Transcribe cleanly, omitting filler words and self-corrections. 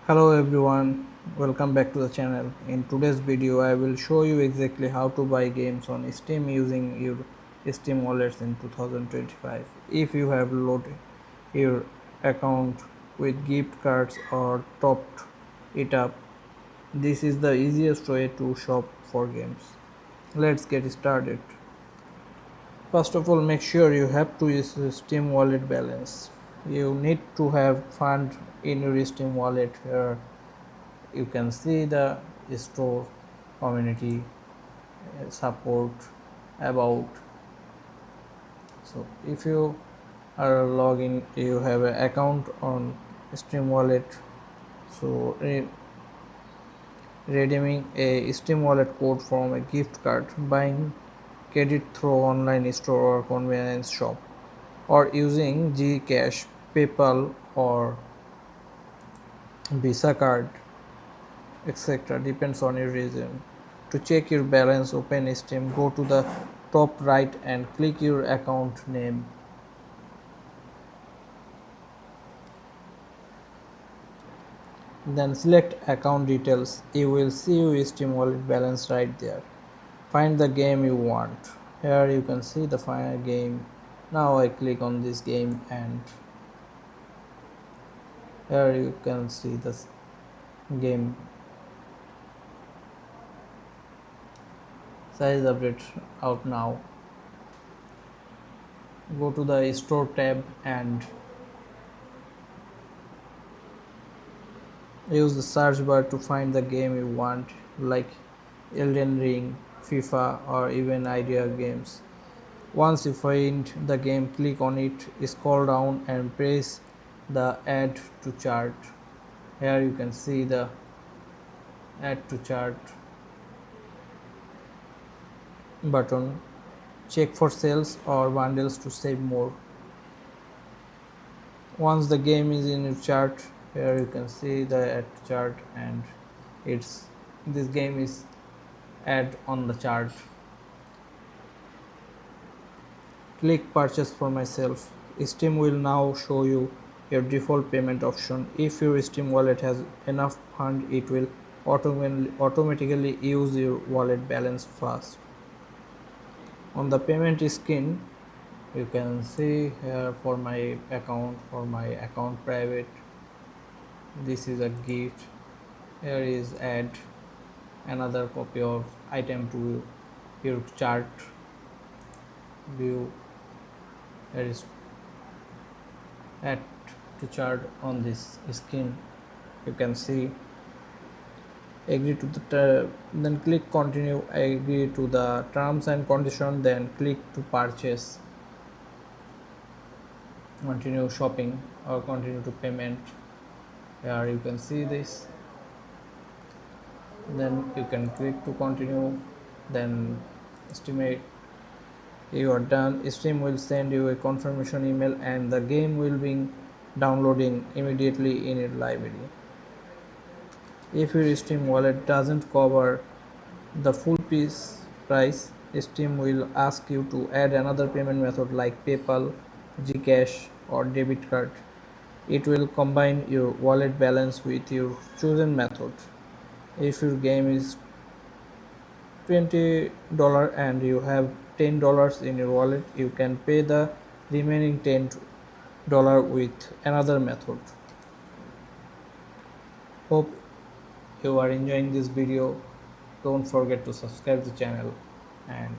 Hello everyone, welcome back to the channel. In today's video I will show you exactly how to buy games on Steam using your Steam wallets in 2025. If you have loaded your account with gift cards or topped it up, this is the easiest way to shop for games. Let's get started. First of all, make sure you have to use Steam wallet balance. You need to have fund in your Steam wallet. Here you can see the store, community, support, about. So if you are logging, you have an account on Steam wallet. So redeeming a Steam wallet code from a gift card, buying credit through online store or convenience shop, or using Gcash, PayPal, or Visa card, etc. depends on your reason. To check your balance, open Steam, go to the top right and click your account name. Then select account details. You will see your Steam wallet balance right there. Find the game you want. Here you can see the final game. Now I click on this game and here you can see this game size update out now. Go to the store tab and use the search bar to find the game you want, like Elden Ring, FIFA, or even Idea games. Once you find the game, click on it, scroll down and press the add to chart. Here you can see the add to chart button. Check for sales or bundles to save more. Once the game is in your chart, here you can see the add to chart and it's this game is add on the chart. Click purchase for myself. Steam will now show you your default payment option. If your Steam wallet has enough fund, it will automatically use your wallet balance fast. On the payment screen, you can see here for my account private, this is a gift. Here is add another copy of item to your chart view. Here is add to chart on this screen. You can see agree to the then click continue, agree to the terms and condition, then click to purchase, continue shopping or continue to payment. Here you can see this, then you can click to continue, then estimate you are done. Steam will send you a confirmation email and the game will be downloading immediately in your library. If your Steam wallet doesn't cover the full piece price, Steam will ask you to add another payment method like PayPal, Gcash, or debit card. It will combine your wallet balance with your chosen method. If your game is $20 and you have $10 in your wallet, you can pay the remaining $10 with another method. Hope you are enjoying this video. Don't forget to subscribe the channel and